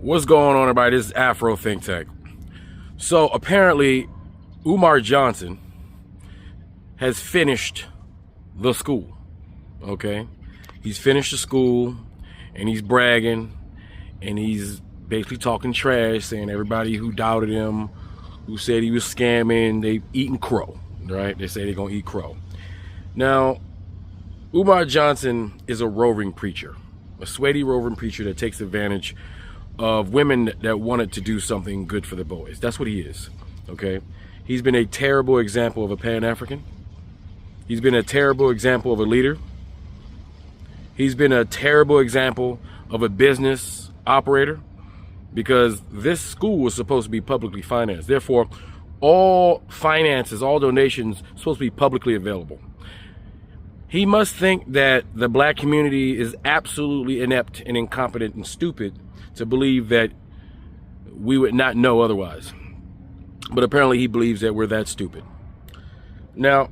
What's going on, everybody? This is Afro Think Tank. So apparently, Umar Johnson has finished the school. Okay, he's finished the school, and he's bragging, and he's basically talking trash, saying everybody who doubted him, who said he was scamming, they've eaten crow. Right? They say they're gonna eat crow. Now, Umar Johnson is a roving preacher, a sweaty roving preacher that takes advantage of women that wanted to do something good for the boys. That's what he is. Okay, he's been a terrible example of a Pan-African. He's been a terrible example of a leader. He's been a terrible example of a business operator, because this school was supposed to be publicly financed. Therefore, all finances, all donations are supposed to be publicly available. He must think that the black community is absolutely inept and incompetent and stupid to believe that we would not know otherwise. But apparently he believes that we're that stupid. Now,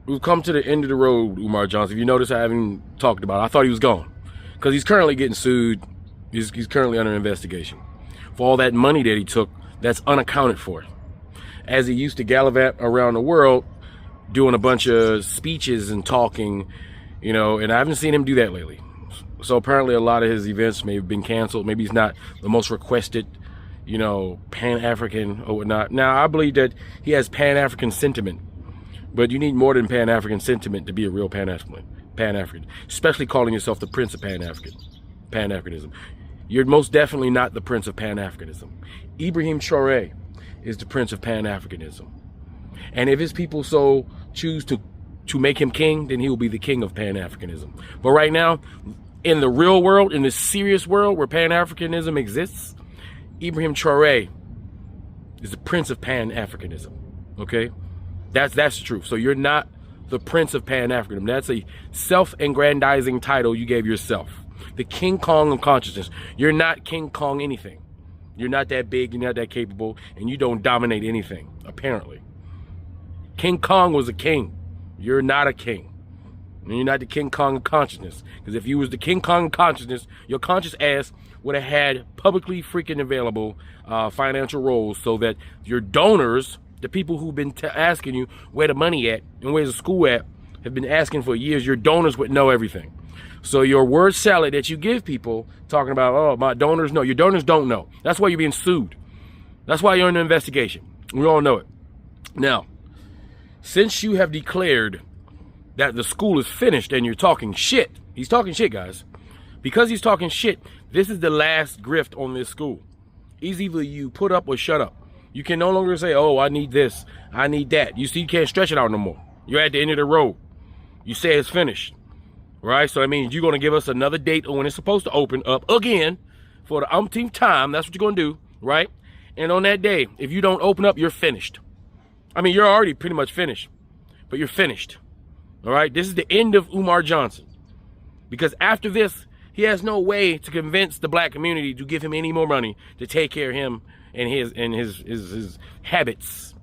we've come to the end of the road, Umar Johnson. If you notice, I haven't talked about it. I thought he was gone, because he's currently getting sued. He's currently under investigation for all that money that he took that's unaccounted for, as he used to gallivant around the world doing a bunch of speeches and talking, and I haven't seen him do that lately. So apparently a lot of his events may have been canceled. Maybe he's not the most requested, Pan-African or whatnot. Now, I believe that he has Pan-African sentiment, but you need more than Pan-African sentiment to be a real Pan-African, especially calling yourself the Prince of Pan-Africanism. You're most definitely not the Prince of Pan-Africanism. Ibrahim Traore is the Prince of Pan-Africanism. And if his people so choose to make him king, then he will be the king of Pan-Africanism. But right now, in the real world, in the serious world where Pan-Africanism exists, Ibrahim Traore is the Prince of Pan-Africanism. Okay? That's the truth. So you're not the Prince of Pan-Africanism. That's a self-aggrandizing title you gave yourself. The King Kong of consciousness. You're not King Kong anything. You're not that big, you're not that capable, and you don't dominate anything, apparently. King Kong was a king. You're not a king. And you're not the King Kong of consciousness. Because if you was the King Kong of consciousness, your conscious ass would have had publicly freaking available financial roles, so that your donors, the people who've been asking you where the money at and where's the school at, have been asking for years, your donors would know everything. So your word salad that you give people talking about, oh, my donors know. Your donors don't know. That's why you're being sued. That's why you're in an investigation. We all know it. Now, since you have declared that the school is finished and you're talking shit, he's talking shit, guys. Because he's talking shit, this is the last grift on this school. It's either you put up or shut up. You can no longer say, oh, I need this, I need that. You see, you can't stretch it out no more. You're at the end of the road. You say it's finished. Right? So that means you're going to give us another date on when it's supposed to open up again for the umpteenth time. That's what you're going to do, right? And on that day, if you don't open up, you're finished. I mean, you're already pretty much finished, but you're finished. All right? This is the end of Umar Johnson, because after this, he has no way to convince the black community to give him any more money to take care of him and his habits.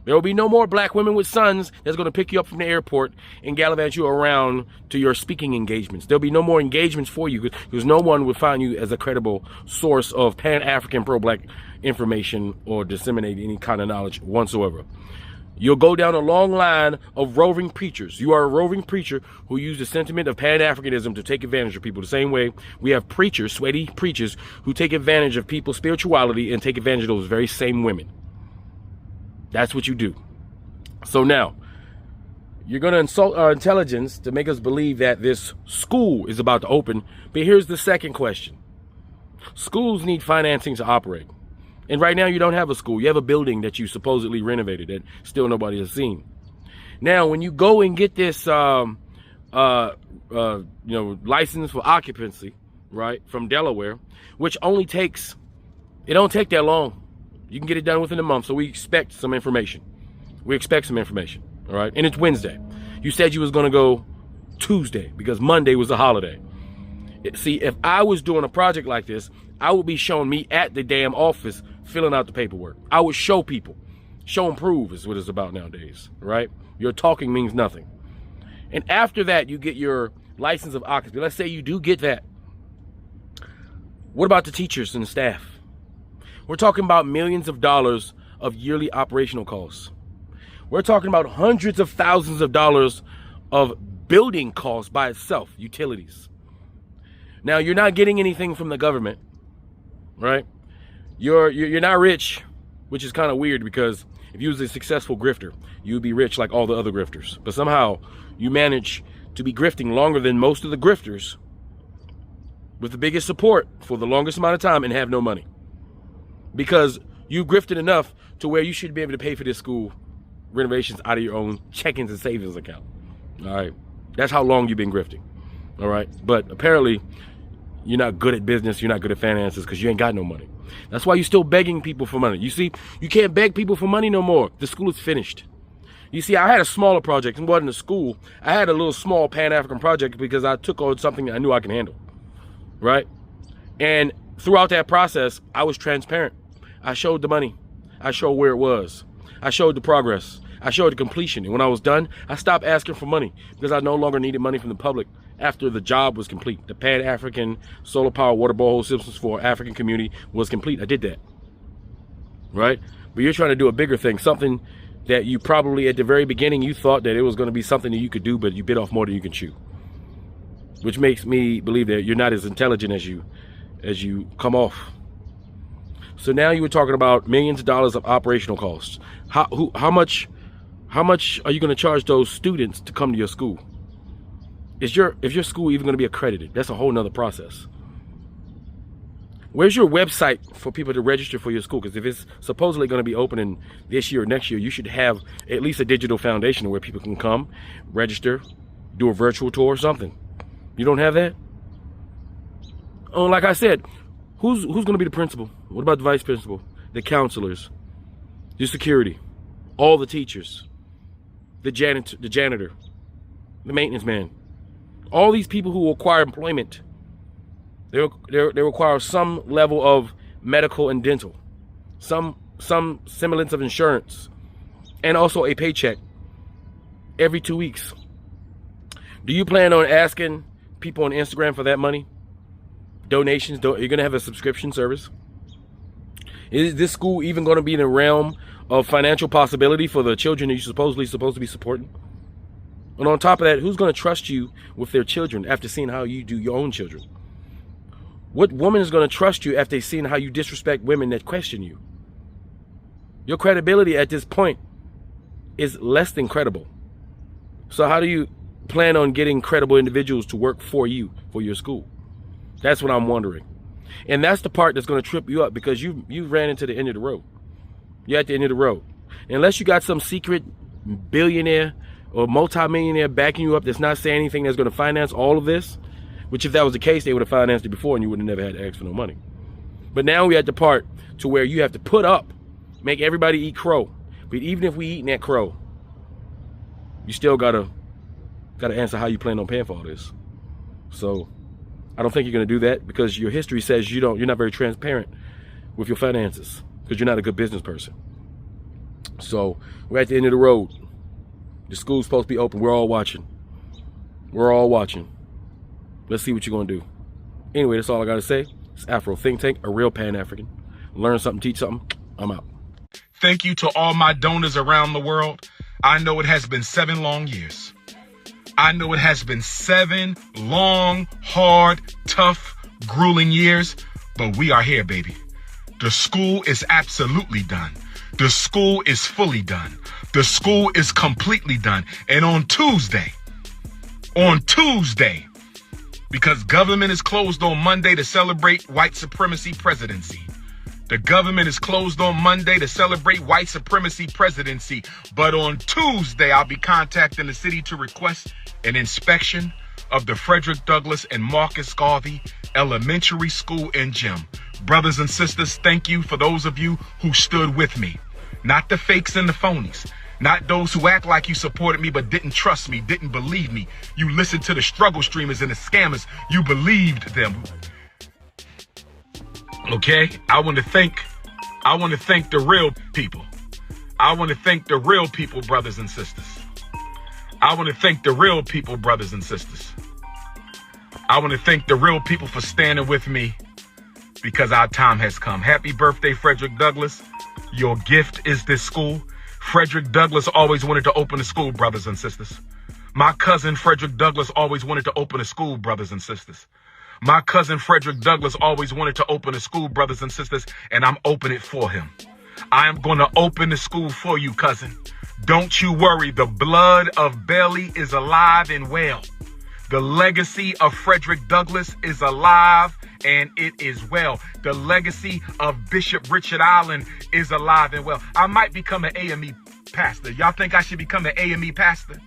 There will be no more black women with sons that's going to pick you up from the airport and gallivant you around to your speaking engagements. There'll be no more engagements for you, because no one would find you as a credible source of Pan-African pro-black information or disseminate any kind of knowledge whatsoever. You'll go down a long line of roving preachers. You are a roving preacher who use the sentiment of Pan-Africanism to take advantage of people. The same way we have preachers, sweaty preachers, who take advantage of people's spirituality and take advantage of those very same women. That's what you do. So now, you're going to insult our intelligence to make us believe that this school is about to open. But here's the second question. Schools need financing to operate. And right now you don't have a school. You have a building that you supposedly renovated that still nobody has seen. Now, when you go and get this license for occupancy, right, from Delaware, which only takes, it don't take that long. You can get it done within a month, so we expect some information. All right? And it's Wednesday. You said you was going to go Tuesday because Monday was a holiday. See, if I was doing a project like this, I would be showing me at the damn office filling out the paperwork. I would show people. Show and prove is what it's about nowadays, right? Your talking means nothing. And after that, you get your license of occupancy. Let's say you do get that. What about the teachers and the staff? We're talking about millions of dollars of yearly operational costs. We're talking about hundreds of thousands of dollars of building costs by itself, utilities. Now, you're not getting anything from the government, right? You're not rich, which is kind of weird, because if you was a successful grifter, you would be rich like all the other grifters. But somehow you manage to be grifting longer than most of the grifters with the biggest support for the longest amount of time and have no money. Because you grifted enough to where you should be able to pay for this school renovations out of your own checkings and savings account. All right. That's how long you've been grifting. All right. But apparently you're not good at business. You're not good at finances because you ain't got no money. That's why you're still begging people for money. You see, you can't beg people for money no more. The school is finished. You see, I had a smaller project. It wasn't a school. I had a little small Pan-African project because I took on something I knew I can handle. Right? And throughout that process, I was transparent. I showed the money. I showed where it was. I showed the progress. I showed the completion. And when I was done, I stopped asking for money because I no longer needed money from the public after the job was complete. The Pan-African solar power water borehole systems for African community was complete. I did that. Right? But you're trying to do a bigger thing, something that you probably at the very beginning you thought that it was going to be something that you could do, but you bit off more than you can chew. Which makes me believe that you're not as intelligent as you come off. So now you were talking about millions of dollars of operational costs. How much are you going to charge those students to come to your school? Is your school even going to be accredited? That's a whole nother process. Where's your website for people to register for your school? Because if it's supposedly going to be opening this year or next year, you should have at least a digital foundation where people can come, register, do a virtual tour or something. You don't have that? Oh, like I said, who's going to be the principal? What about the vice principal, the counselors, the security, all the teachers, the janitor, the maintenance man, all these people who require employment? They require some level of medical and dental, some semblance of insurance, and also a paycheck every 2 weeks. Do you plan on asking people on Instagram for that money? Donations? You're going to have a subscription service? Is this school even going to be in the realm of financial possibility for the children that you're supposed to be supporting? And on top of that, who's going to trust you with their children after seeing how you do your own children? What woman is going to trust you after seeing how you disrespect women that question you? Your credibility at this point is less than credible. So how do you plan on getting credible individuals to work for you, for your school? That's what I'm wondering. And that's the part that's going to trip you up, because you ran into the end of the road. You're at the end of the road. Unless you got some secret billionaire or multimillionaire backing you up that's not saying anything that's going to finance all of this, which if that was the case, they would have financed it before and you would have never had to ask for no money. But now we're at the part to where you have to put up, make everybody eat crow. But even if we eating that crow, you still gotta answer how you plan on paying for all this. So I don't think you're gonna do that, because your history says you're not very transparent with your finances, because you're not a good business person. So we're at the end of the road. The school's supposed to be open. We're all watching. Let's see what you're going to do. Anyway, that's all I got to say. It's Afro Think Tank, a real Pan-African. Learn something, teach something. I'm out. Thank you to all my donors around the world. I know it has been 7 long years. I know it has been 7 long, hard, tough, grueling years. But we are here, baby. The school is absolutely done. The school is fully done. The school is completely done. And on Tuesday, because government is closed on Monday to celebrate white supremacy presidency. The government is closed on Monday to celebrate white supremacy presidency. But on Tuesday, I'll be contacting the city to request an inspection of the Frederick Douglass and Marcus Garvey Elementary School and Gym. Brothers and sisters, thank you for those of you who stood with me. Not the fakes and the phonies. Not those who act like you supported me but didn't trust me, didn't believe me. You listened to the struggle streamers and the scammers. You believed them. Okay? I want to thank the real people. I want to thank the real people, brothers and sisters. I want to thank the real people, brothers and sisters. I want to thank the real people for standing with me because our time has come. Happy birthday, Frederick Douglass. Your gift is this school. Frederick Douglass always wanted to open a school, brothers and sisters. My cousin Frederick Douglass always wanted to open a school, brothers and sisters. My cousin Frederick Douglass always wanted to open a school, brothers and sisters, and I'm opening it for him. I am going to open the school for you, cousin. Don't you worry. The blood of Bailey is alive and well. The legacy of Frederick Douglass is alive and it is well. The legacy of Bishop Richard Allen is alive and well. I might become an AME pastor. Y'all think I should become an AME pastor?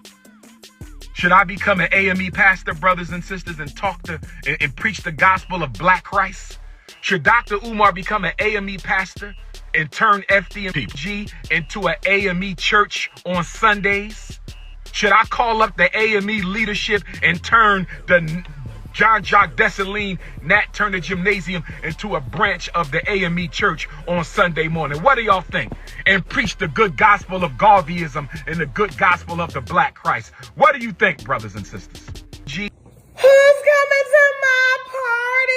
Should I become an AME pastor, brothers and sisters, and talk to and preach the gospel of Black Christ? Should Dr. Umar become an AME pastor and turn FDMG into an AME church on Sundays? Should I call up the AME leadership and turn the John Jacques Dessalines Nat Turner Gymnasium into a branch of the AME church on Sunday morning? What do y'all think? And preach the good gospel of Garveyism and the good gospel of the Black Christ. What do you think, brothers and sisters? Who's coming to my party?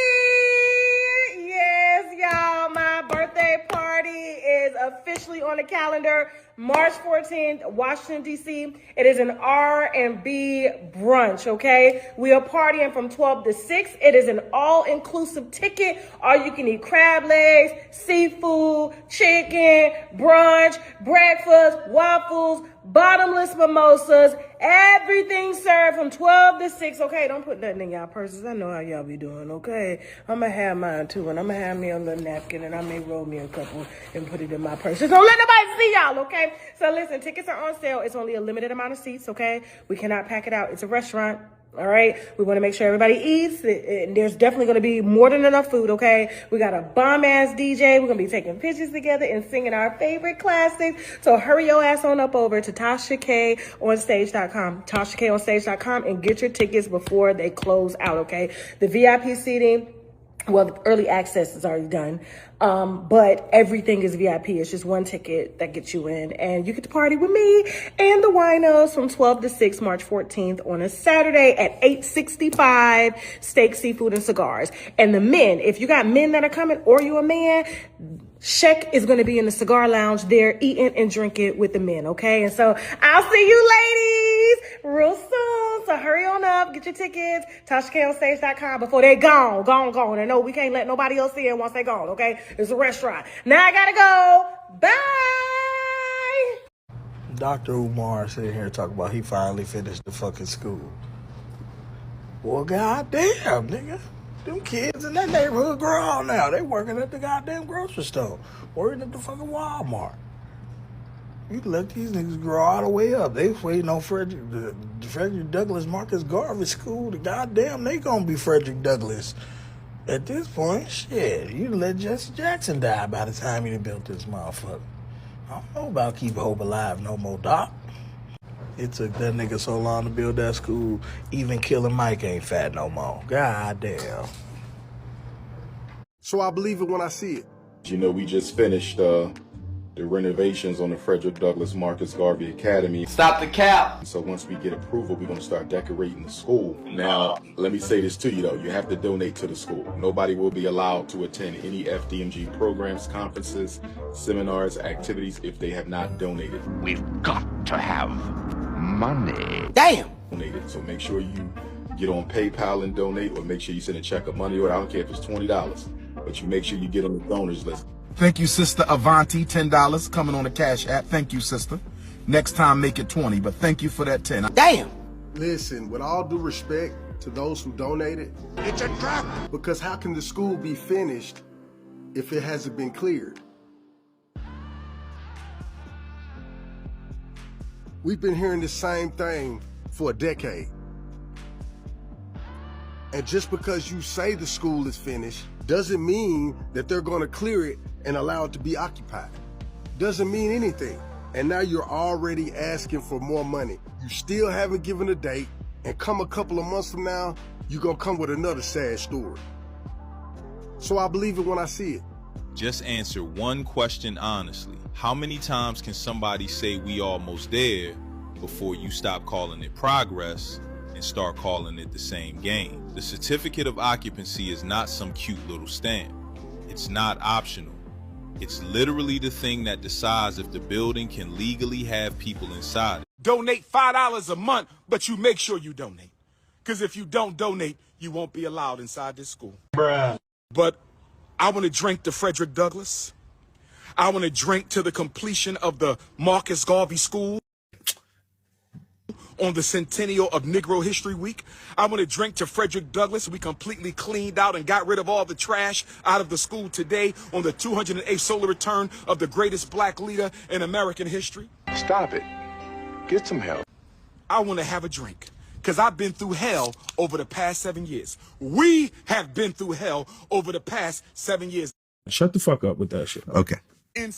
Yes, y'all, my birthday party is officially on the calendar. March 14th, Washington, D.C. It is an R&B brunch, okay? We are partying from 12 to 6. It is an all-inclusive ticket. All-you-can-eat crab legs, seafood, chicken, brunch, breakfast, waffles, bottomless mimosas, everything served from 12 to 6, okay? Don't put nothing in y'all purses. I know how y'all be doing, okay? I'm going to have mine, too, and I'm going to have me a little napkin, and I may roll me a couple and put it in my purse. Just don't let nobody see y'all, okay? So listen, tickets are on sale. It's only a limited amount of seats, okay? We cannot pack it out. It's a restaurant. All right. We want to make sure everybody eats. And there's definitely going to be more than enough food. OK, we got a bomb ass DJ. We're going to be taking pictures together and singing our favorite classics. So hurry your ass on up over to TashaKOnStage.com, TashaKOnStage.com, and get your tickets before they close out. OK, the VIP seating, well, the early access is already done. But everything is VIP. It's just one ticket that gets you in, and you get to party with me and the winos from 12 to 6, March 14th on a Saturday at 865 Steak, Seafood, and Cigars. And the men, if you got men that are coming or you a man, Sheck is going to be in the cigar lounge there eating and drinking with the men, okay? And so I'll see you ladies real soon. So hurry on up, get your tickets, TashaKOnStage.com before they gone. I know we can't let nobody else in once they gone, okay? It's a restaurant. Now I gotta go. Bye. Dr. Umar sitting here talking about he finally finished the fucking school. Well, goddamn, nigga. Them kids in that neighborhood grown now. They working at the goddamn grocery store. Working at the fucking Walmart. You let these niggas grow all the way up. They waiting on Frederick Douglass Marcus Garvey School. The goddamn, they gonna be Frederick Douglass. At this point, shit, you let Jesse Jackson die by the time he built this motherfucker. I don't know about keep hope alive no more, Doc. It took that nigga so long to build that school, even Killer Mike ain't fat no more. God damn. So I believe it when I see it. You know, we just finished the renovations on the Frederick Douglass Marcus Garvey Academy. Stop the cap! So once we get approval, we're going to start decorating the school. Now, let me say this to you, though. You have to donate to the school. Nobody will be allowed to attend any FDMG programs, conferences, seminars, activities if they have not donated. We've got to have money. Damn! Donated. So make sure you get on PayPal and donate, or make sure you send a check of money, or I don't care if it's $20, but you make sure you get on the donors list. Thank you, Sister Avanti, $10 coming on the Cash App. Thank you, sister. Next time, make it 20, but thank you for that 10. Damn! Listen, with all due respect to those who donated, It's a trap! because how can the school be finished if it hasn't been cleared? We've been hearing the same thing for a decade. And just because you say the school is finished doesn't mean that they're going to clear it and allow it to be occupied. Doesn't mean anything. And now you're already asking for more money. You still haven't given a date, and come a couple of months from now, you're going to come with another sad story. So I believe it when I see it. Just answer one question honestly. How many times can somebody say we almost there before you stop calling it progress and start calling it the same game? The certificate of occupancy is not some cute little stamp. It's not optional. It's literally the thing that decides if the building can legally have people inside it. Donate $5 a month, but you make sure you donate. Because if you don't donate, you won't be allowed inside this school. Bruh. But I want to drink to Frederick Douglass. I want to drink to the completion of the Marcus Garvey School on the centennial of Negro History Week. I want to drink to Frederick Douglass. We completely cleaned out and got rid of all the trash out of the school today on the 208th solar return of the greatest black leader in American history. Stop it. Get some help. I want to have a drink because I've been through hell over the past 7 years. We have been through hell over the past 7 years. Shut the fuck up with that shit. Okay.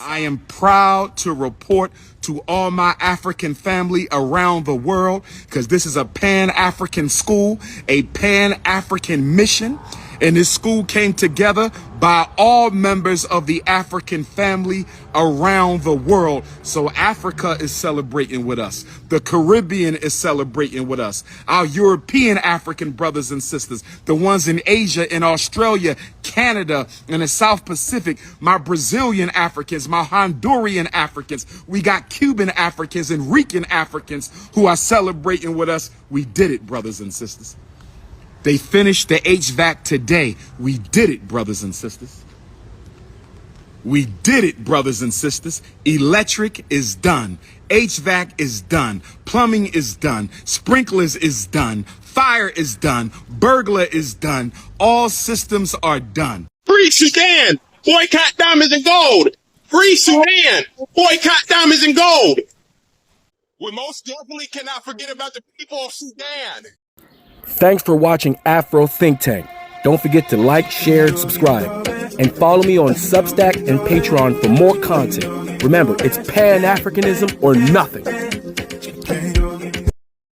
I am proud to report to all my African family around the world, because this is a Pan-African school, a Pan-African mission. And this school came together by all members of the African family around the world. So Africa is celebrating with us. The Caribbean is celebrating with us. Our European African brothers and sisters, the ones in Asia, in Australia, Canada, and the South Pacific, my Brazilian Africans, my Honduran Africans, we got Cuban Africans and Rican Africans who are celebrating with us. We did it, brothers and sisters. They finished the HVAC today. We did it, brothers and sisters. We did it, brothers and sisters. Electric is done. HVAC is done. Plumbing is done. Sprinklers is done. Fire is done. Burglar is done. All systems are done. Free Sudan! Boycott diamonds and gold! Free Sudan! Boycott diamonds and gold! We most definitely cannot forget about the people of Sudan. Thanks for watching Afro Think Tank. Don't forget to like, share, and subscribe. And follow me on Substack and Patreon for more content. Remember, it's Pan-Africanism or nothing.